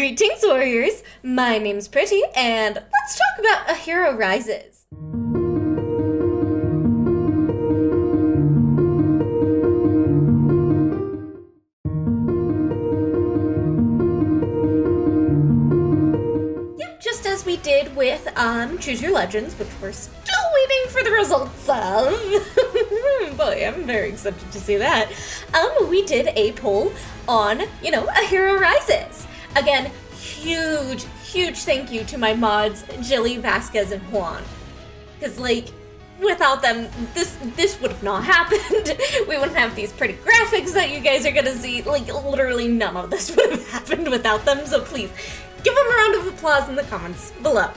Greetings, warriors! My name's Pruitii, and let's talk about A Hero Rises. Yep, just as we did with Choose Your Legends, which we're still waiting for the results of. Boy, I'm very excited to see that. We did a poll on, A Hero Rises. Again, huge thank you to my mods, Jilly, Vasquez, and Juan. Because, without them, this would have not happened. We wouldn't have these pretty graphics that you guys are gonna see. Literally none of this would have happened without them, so please, give them a round of applause in the comments below.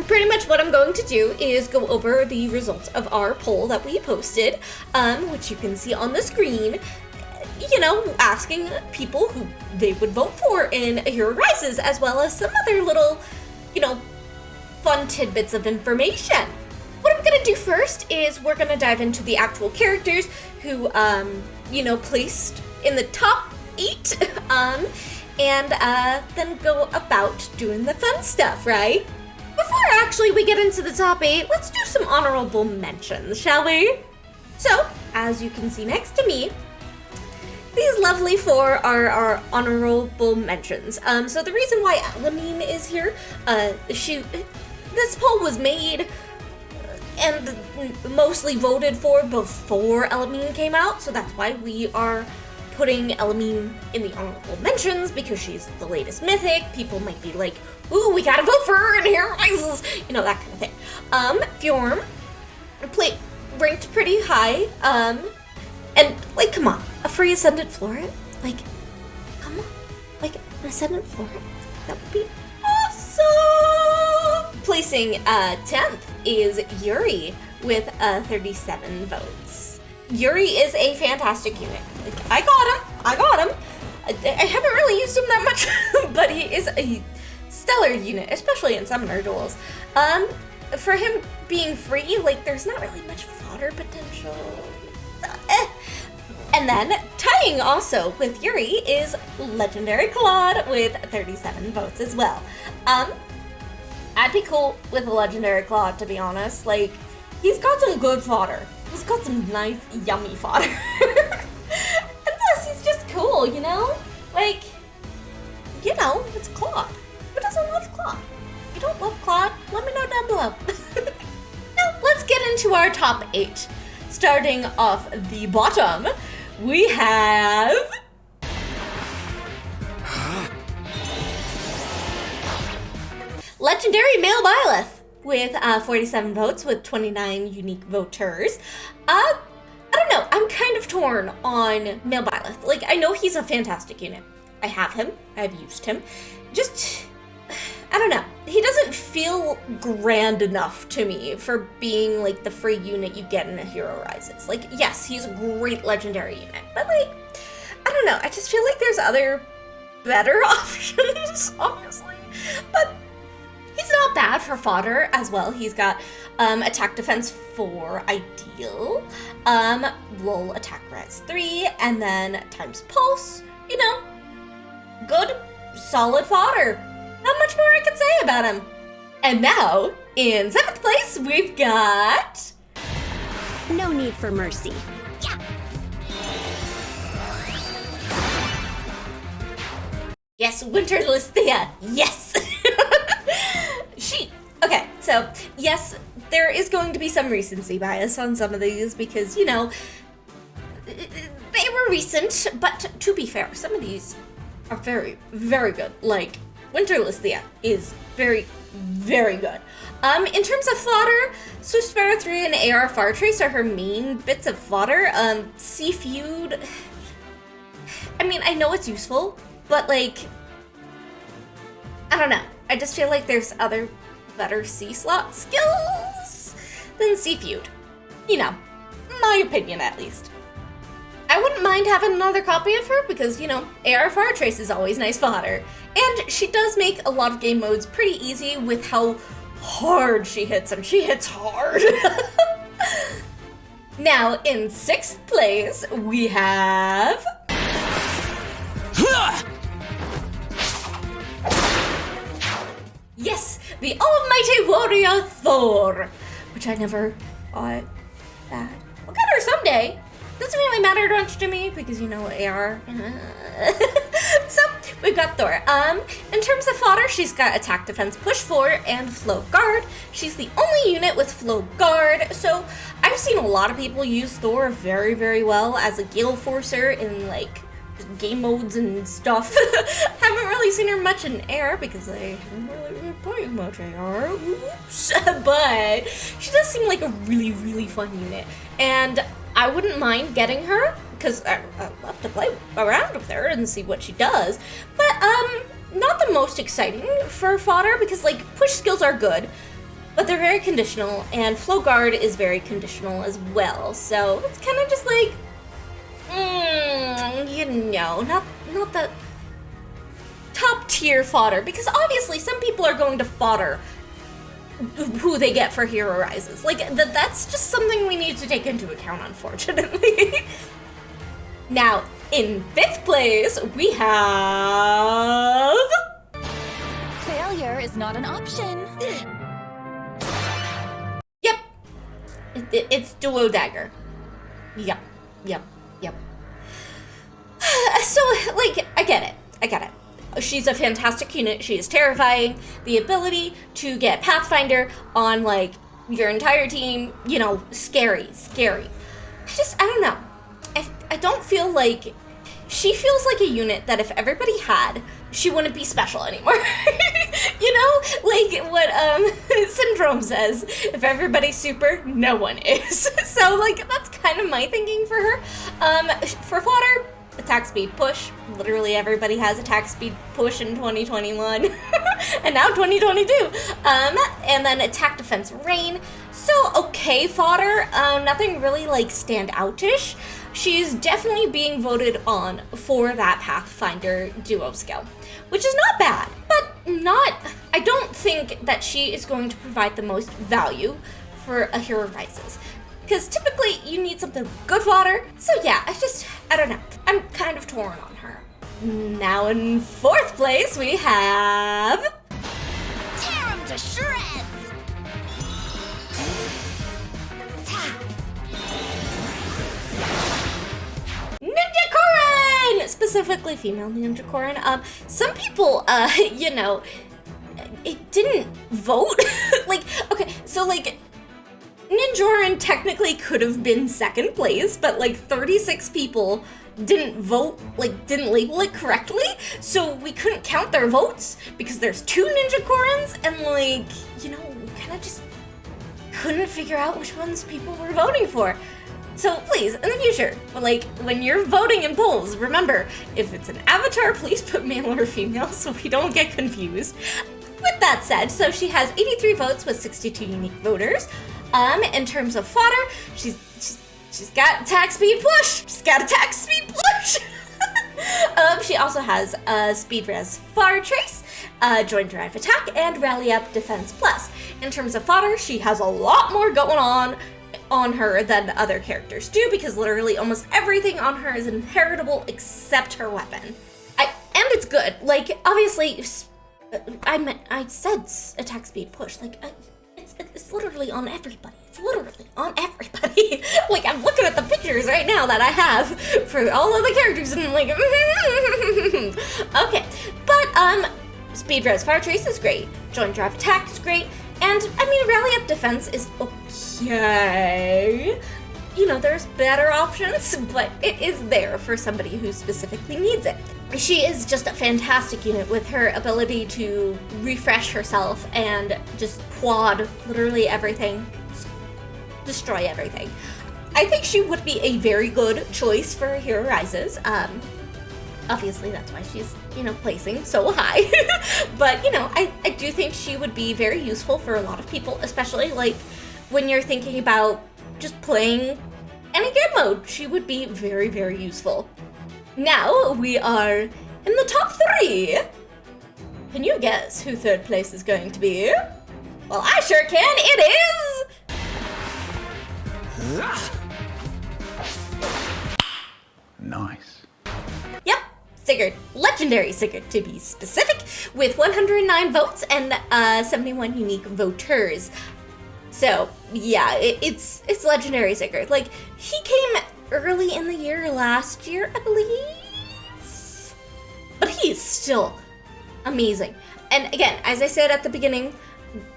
Pretty much what I'm going to do is go over the results of our poll that we posted, which you can see on the screen. Asking people who they would vote for in A Hero Rises, as well as some other little, fun tidbits of information. What I'm gonna do first is we're gonna dive into the actual characters who, placed in the top 8, and then go about doing the fun stuff, right? Before we get into the top 8, let's do some honorable mentions, shall we? So, as you can see next to me, these lovely 4 are our honorable mentions. So the reason why Alameen is here, this poll was made and mostly voted for before Alameen came out, so that's why we are putting Alameen in the honorable mentions, because she's the latest mythic. People might be like, ooh, we gotta vote for her in Hero Rises, that kind of thing. Fjorm ranked pretty high, and, come on, a free Ascendant Floret? Come on. An Ascendant Floret? That would be awesome! Placing 10th is Yuri with 37 votes. Yuri is a fantastic unit. I got him. I haven't really used him that much, but he is a stellar unit, especially in Summoner duels. For him being free, there's not really much fodder potential. And then, tying also with Yuri is Legendary Claude with 37 votes as well. I'd be cool with a Legendary Claude, to be honest. He's got some good fodder. He's got some nice, yummy fodder. And plus, he's just cool, it's Claude. Who doesn't love Claude? If you don't love Claude, let me know down below. Now, let's get into our top 8. Starting off the bottom, we have Legendary Male Byleth with 47 votes with 29 unique voters. I don't know, I'm kind of torn on Male Byleth. I know he's a fantastic unit. I have him, I've used him. I don't know. He doesn't feel grand enough to me for being, the free unit you get in A Hero Rises. Yes, he's a great legendary unit, but, I don't know. I just feel like there's other better options, obviously. But he's not bad for fodder as well. He's got attack defense 4 ideal, lull attack res 3, and then times pulse. Good, solid fodder. Not much more I can say about him. And now, in 7th place, we've got... No need for mercy. Yeah. Yes, Winterless Thea. Yes. Okay, so, yes, there is going to be some recency bias on some of these because, they were recent, but to be fair, some of these are very, very good. Winterless Thea is very, very good. In terms of fodder, Swift Sparrow 3 and AR Far Trace are her main bits of fodder. Sea Feud, I know it's useful, but I don't know. I just feel like there's other better sea slot skills than Sea Feud. My opinion at least. I wouldn't mind having another copy of her because, AR Far Trace is always nice fodder. And she does make a lot of game modes pretty easy with how hard she hits, and she hits hard. Now, in 6th place, we have... Yes, the almighty warrior Thor, which I never thought that. I'll get her someday. Doesn't really matter much to me because you know AR. So we've got Thor. In terms of fodder, she's got attack, defense, push forward, and float guard. She's the only unit with float guard. So I've seen a lot of people use Thor very, very well as a gale forcer in like game modes and stuff. Haven't really seen her much in air because I haven't really been playing much AR. Oops. But she does seem like a really, really fun unit. And I wouldn't mind getting her because I love to play around with her and see what she does. But not the most exciting for fodder because like push skills are good, but they're very conditional, and flow guard is very conditional as well. So it's kind of just like, you know, not the top tier fodder, because obviously some people are going to fodder who they get for Hero Rises. Like, that's just something we need to take into account, unfortunately. Now, in 5th place, we have... Failure is not an option. Yep. It's Duo Dagger. Yep. So, like, I get it. She's a fantastic unit. She is terrifying. The ability to get Pathfinder on, like, your entire team, you know, scary. I don't know. I don't feel like... She feels like a unit that if everybody had, she wouldn't be special anymore. You know? Like what Syndrome says, if everybody's super, no one is. So, like, that's kind of my thinking for her. For fodder, attack speed push. Literally everybody has attack speed push in 2021. And now 2022. And then attack defense rain. So okay fodder. Nothing really like stand out-ish. She's definitely being voted on for that Pathfinder duo skill, which is not bad, but I don't think that she is going to provide the most value for a Hero Rises. Because typically you need something good fodder. So yeah, I don't know. I'm kind of torn on her. Now in 4th place we have... Tear him to shreds! Ninja Korin! Specifically female Ninja Korin. Some people, you know, it didn't vote. Like, okay, so like, Ninjorin technically could have been 2nd place, but like 36 people didn't vote, like didn't label it correctly, so we couldn't count their votes because there's 2 Ninja Korins, and like, you know, we kind of just couldn't figure out which ones people were voting for. So please, in the future, like when you're voting in polls, remember, if it's an avatar, please put male or female so we don't get confused. With that said, so she has 83 votes with 62 unique voters. In terms of fodder, she's got attack speed push. She also has speed res far trace, joint drive attack, and rally up defense plus. In terms of fodder, she has a lot more going on her than other characters do, because literally almost everything on her is inheritable except her weapon. And it's good. Like, obviously, I said attack speed push. Like, it's literally on everybody. Like, I'm looking at the pictures right now that I have for all of the characters, and I'm like, okay. But, speed res fire trace is great. Joint drive attack is great. And, I mean, rally up defense is okay. You know, there's better options, but it is there for somebody who specifically needs it. She is just a fantastic unit with her ability to refresh herself and just quad literally everything, destroy everything. I think she would be a very good choice for Hero Rises. Obviously, that's why she's, you know, placing so high. But, you know, I do think she would be very useful for a lot of people, especially, like, when you're thinking about just playing any game mode. She would be very, very useful. Now, we are in the top 3. Can you guess who 3rd place is going to be? Well, I sure can. It is... Nice. Yep, Sigurd, legendary Sigurd to be specific, with 109 votes and 71 unique voters. So yeah, it's legendary Sigurd. Like, he came early in the year last year, I believe, but he's still amazing. And again, as I said at the beginning,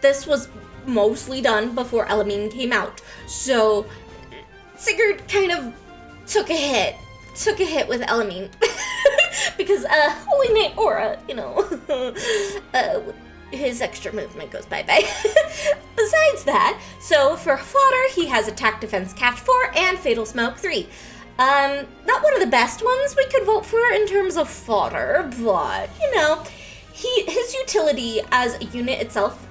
this was mostly done before Elamine came out, so Sigurd kind of took a hit with Elamine because Holy Knight aura, you know, his extra movement goes bye-bye. Besides that, so for fodder, he has Attack, Defense, Catch 4 and Fatal Smoke 3. Not one of the best ones we could vote for in terms of fodder, but, you know, his utility as a unit itself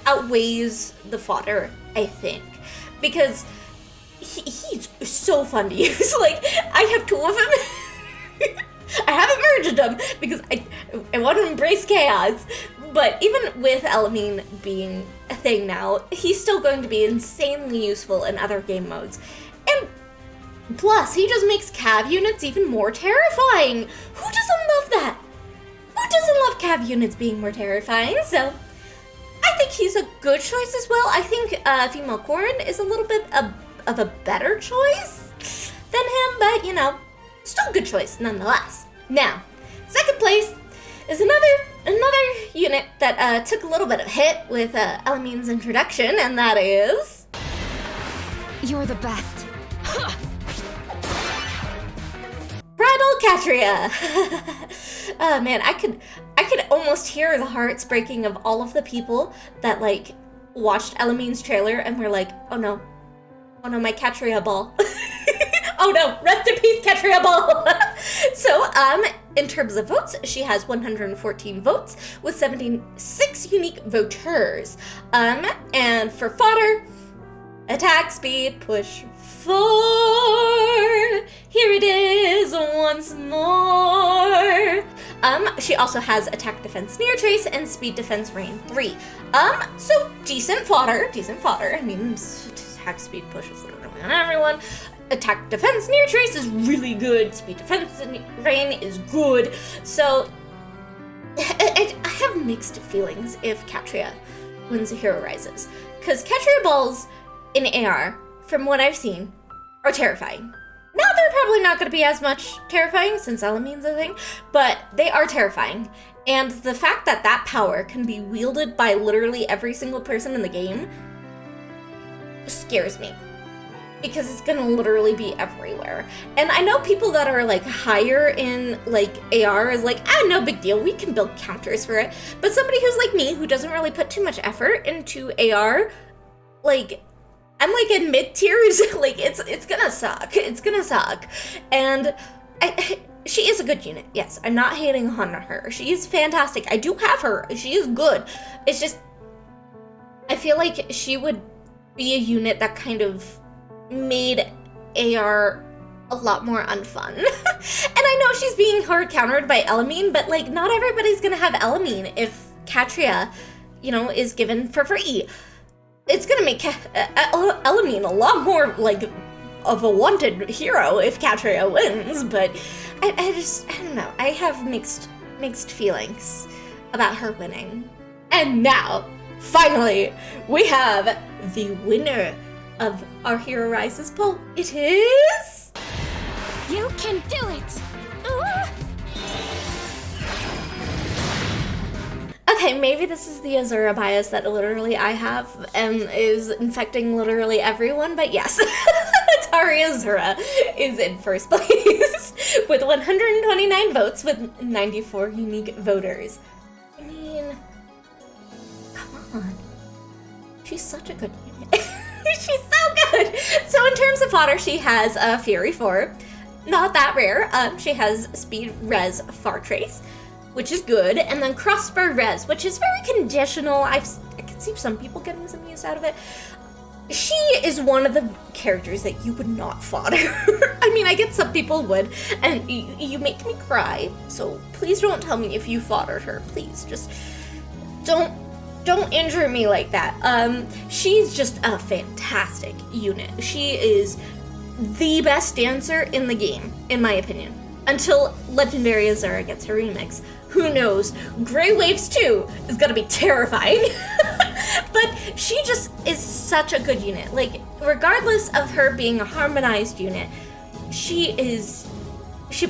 outweighs the fodder, I think, because he's so fun to use. Like, I have 2 of him. I haven't merged them because I want to embrace chaos, but even with Elamine being a thing now, he's still going to be insanely useful in other game modes. And plus, he just makes cav units even more terrifying. Who doesn't love that? Who doesn't love cav units being more terrifying? So I think he's a good choice as well. I think female Corrin is a little bit of a better choice than him, but, you know, still a good choice nonetheless. Now, second place is another unit that took a little bit of hit with Elamine's introduction, and that is... You're the best. Bridal Catria. Oh man, I could almost hear the hearts breaking of all of the people that, like, watched Elamine's trailer and were like, oh no, my Catria ball. Oh no, rest in peace, Catria ball. So, in terms of votes, she has 114 votes with 76 unique voters. And for fodder, attack, speed, push 4. Here it is once more. She also has attack, defense, near trace, and speed, defense, rain 3. So decent fodder. I mean, attack, speed, push is literally on everyone. Attack, defense, near trace is really good. Speed, defense, and rain is good. So I have mixed feelings if Catria wins the Hero Rises, because Catria balls in AR, from what I've seen, are terrifying. Now they're probably not going to be as much terrifying since Elamine's a thing, but they are terrifying. And the fact that that power can be wielded by literally every single person in the game scares me, because it's gonna literally be everywhere. And I know people that are like higher in like AR is like, no big deal, we can build counters for it. But somebody who's like me, who doesn't really put too much effort into AR, like, I'm like in mid tiers, like it's gonna suck. It's gonna suck. And she is a good unit, yes. I'm not hating on her. She is fantastic. I do have her. She is good. It's just, I feel like she would be a unit that kind of made AR a lot more unfun. And I know she's being hard countered by Elamine, but like, not everybody's gonna have Elamine if Catria, you know, is given for free. It's gonna make Elamine a lot more like of a wanted hero if Catria wins, but I don't know. I have mixed feelings about her winning. And now, finally, we have the winner of our Hero Rises poll. It is... You can do it! Okay, maybe this is the Azura bias that literally I have and is infecting literally everyone, but yes. Atari Azura is in first place with 129 votes with 94 unique voters. I mean, come on. She's such a good unit. She's so good! So in terms of fodder, she has a Fury 4. Not that rare. She has Speed, Res, Far Trace, which is good, and then Crossbar Res, which is very conditional. I can see some people getting some use out of it. She is one of the characters that you would not fodder. I mean, I get some people would, and you make me cry, so please don't tell me if you foddered her. Please, just don't injure me like that. She's just a fantastic unit. She is the best dancer in the game, in my opinion. until Legendary Azura gets her remix. Who knows? Grey Waves 2 is gonna be terrifying. But she just is such a good unit. Like, regardless of her being a harmonized unit, she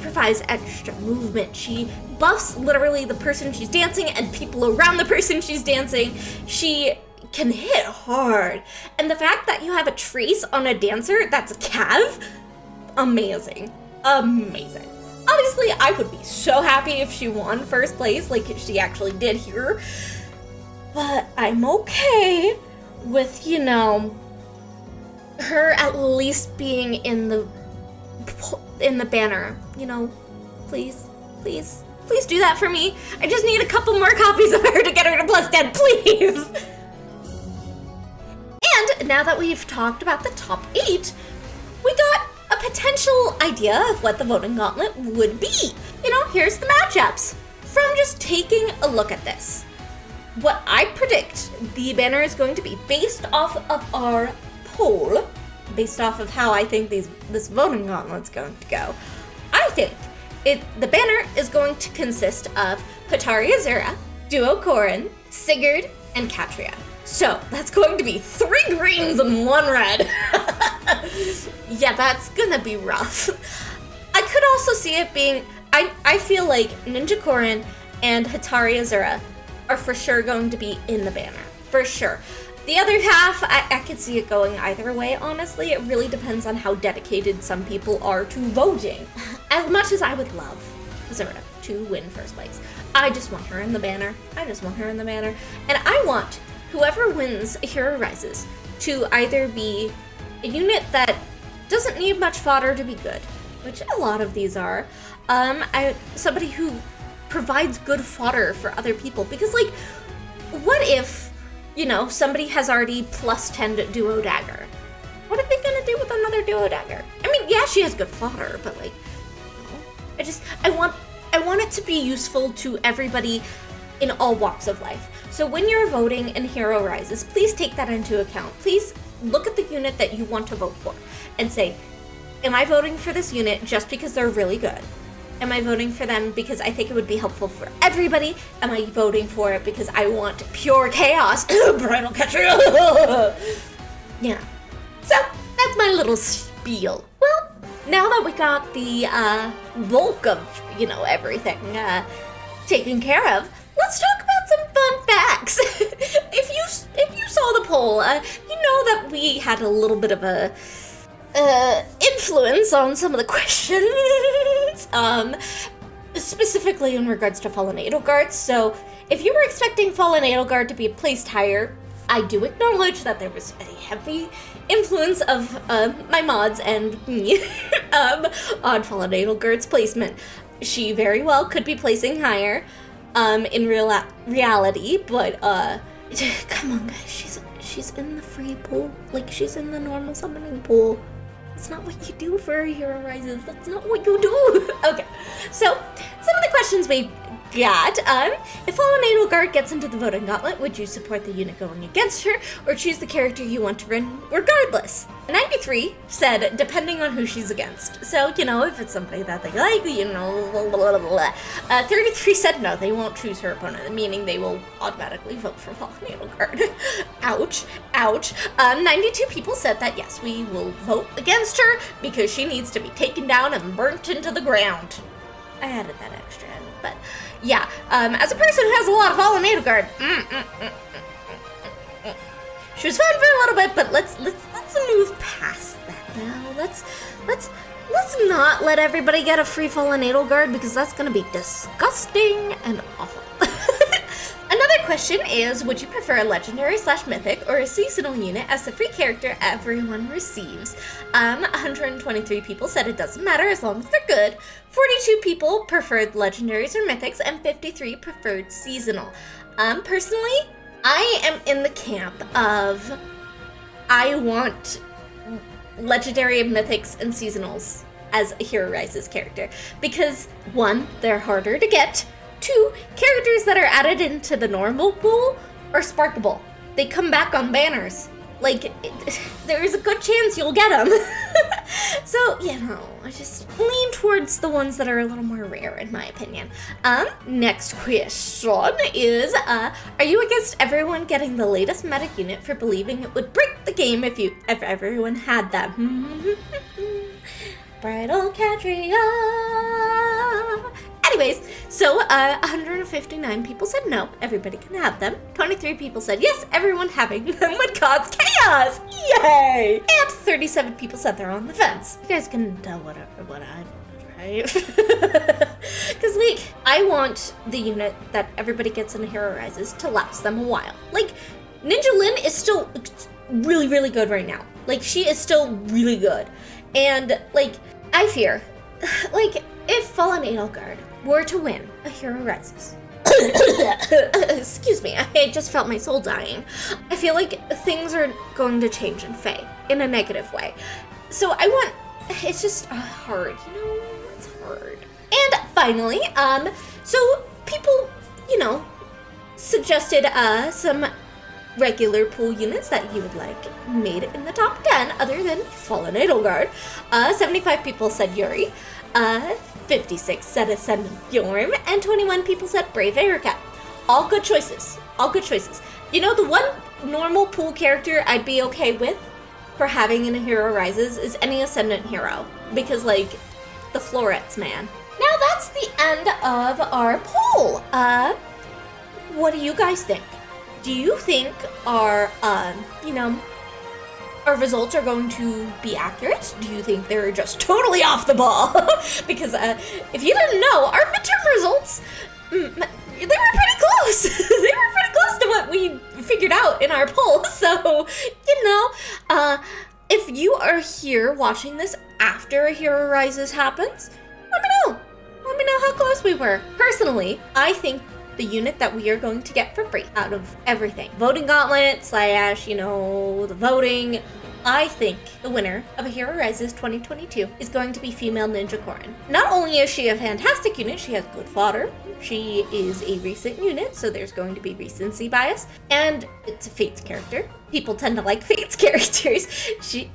provides extra movement. She buffs literally the person she's dancing and people around the person she's dancing. She can hit hard. And the fact that you have a trace on a dancer that's a Cav, amazing. Amazing. Obviously, I would be so happy if she won first place, like she actually did here. But I'm okay with, her at least being in the banner. Please do that for me. I just need a couple more copies of her to get her to +10, please. And now that we've talked about the top 8, we got a potential idea of what the voting gauntlet would be. Here's the matchups. From just taking a look at this, what I predict the banner is going to be based off of our poll, based off of how I think this voting gauntlet's going to go. I think the banner is going to consist of Pruitii Azura, Duo Corrin, Sigurd, and Katria. So that's going to be 3 greens and 1 red. Yeah, that's gonna be rough. I could also see it being, I feel like Ninja Corrin and Pruitii Azura are for sure going to be in the banner, for sure. The other half, I could see it going either way, honestly. It really depends on how dedicated some people are to voting. As much as I would love Azura to win first place, I just want her in the banner. And I want whoever wins Hero Rises to either be a unit that doesn't need much fodder to be good, which a lot of these are. Somebody who provides good fodder for other people, because what if, somebody has already +10 to Duo Dagger? What are they gonna do with another Duo Dagger? I mean, yeah, she has good fodder, but I want it to be useful to everybody in all walks of life. So when you're voting in Hero Rises, please take that into account. Please look at the unit that you want to vote for and say, am I voting for this unit just because they're really good? Am I voting for them because I think it would be helpful for everybody? Am I voting for it because I want pure chaos? Bridal catcher. Yeah. So that's my little spiel. Well, now that we got the bulk of, everything taken care of, let's talk about some fun facts. If you saw the poll, you know that we had a little bit of a influence on some of the questions, specifically in regards to Fallen Edelgard. So if you were expecting Fallen Edelgard to be placed higher, I do acknowledge that there was a heavy influence of my mods and me on Fallen Edelgard's placement. She very well could be placing higher in reality, but come on guys, she's in the free pool, she's in the normal summoning pool. That's not what you do for Hero Rises. That's not what you do. Okay, so some of the questions we got. If Fallen Edelgard gets into the voting gauntlet, would you support the unit going against her, or choose the character you want to win regardless? 93 said, depending on who she's against. So, if it's somebody that they like, blah, blah, blah. 33 said no, they won't choose her opponent, meaning they will automatically vote for Fallen Edelgard. Ouch, ouch. 92 people said that yes, we will vote against her because she needs to be taken down and burnt into the ground. I added that extra in, but yeah, as a person who has a lot of Fallen Edelgard, she was fun for a little bit, but let's move past that now. Let's not let everybody get a free Fallen Edelgard, because that's gonna be disgusting and awful. Another question is, would you prefer a legendary/mythic or a seasonal unit as the free character everyone receives? 123 people said it doesn't matter as long as they're good. 42 people preferred legendaries or mythics, and 53 preferred seasonal. Personally, I am in the camp of I want legendary, mythics, and seasonals as a Hero Rises character, because 1, they're harder to get. 2, characters that are added into the normal pool are sparkable. They come back on banners. There is a good chance you'll get them. So, you know, I just lean towards the ones that are a little more rare, in my opinion. Next question is, are you against everyone getting the latest meta unit for believing it would break the game if everyone had them? Bridal Catria. Anyways, so 159 people said no, everybody can have them. 23 people said yes, everyone having them would cause chaos. Yay! And 37 people said they're on the fence. You guys can tell what I voted, right? Because, like, I want the unit that everybody gets in Hero Rises to last them a while. Like, Ninja Lin is still really, really good right now. Like, she is still really good. And, like, I fear, like, if Fallen Edelgard were to win a Hero Rises, excuse me, I just felt my soul dying. I feel like things are going to change in Fae in a negative way. So it's just hard, you know, it's hard. And finally, so people, you know, suggested some regular pool units that you would like made in the top 10 other than Fallen Edelgard. 75 people said Yuri, 56 said Ascendant Fjorm, and 21 people said Brave Ericat. All good choices. All good choices. You know, the one normal pool character I'd be okay with for having in a Hero Rises is any Ascendant hero, because, like, the florets, man. Now that's the end of our poll. What do you guys think? Do you think our, our results are going to be accurate? Do you think they're just totally off the ball? Because if you didn't know, our midterm results, they were pretty close. They were pretty close to what we figured out in our poll. So, you know, if you are here watching this after a Hero Rises happens, let me know. Let me know how close we were. Personally, I think the unit that we are going to get for free out of everything, voting gauntlet / the voting, I think the winner of a Hero Rises 2022 is going to be female Ninja Corin. Not only is she a fantastic unit, she has good fodder, she is a recent unit, so there's going to be recency bias, and it's a Fates character. People tend to like Fates characters. She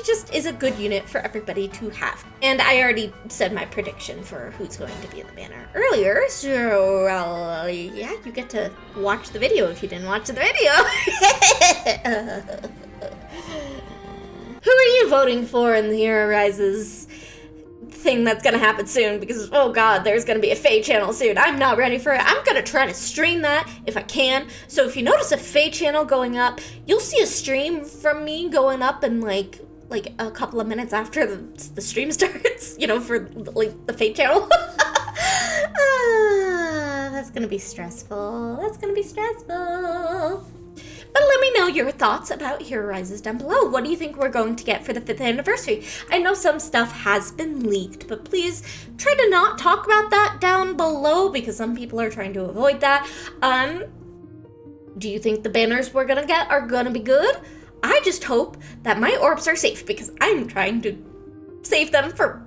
just is a good unit for everybody to have. And I already said my prediction for who's going to be in the banner earlier, so yeah, you get to watch the video if you didn't watch the video. Who are you voting for in the Hero Rises thing that's gonna happen soon? Because, oh god, there's gonna be a Fae channel soon. I'm not ready for it. I'm gonna try to stream that if I can. So if you notice a Fae channel going up, you'll see a stream from me going up in like a couple of minutes after the stream starts, for like the Fae channel. That's gonna be stressful. That's gonna be stressful. But let me know your thoughts about Hero Rises down below. What do you think we're going to get for the 5th anniversary? I know some stuff has been leaked, but please try to not talk about that down below because some people are trying to avoid that. Do you think the banners we're gonna get are gonna be good? I just hope that my orbs are safe because I'm trying to save them for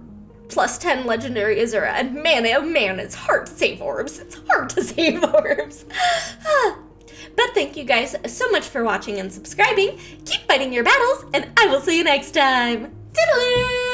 +10 Legendary Azura. And man, oh man, it's hard to save orbs. It's hard to save orbs. But thank you guys so much for watching and subscribing. Keep fighting your battles, and I will see you next time. Toodaloo!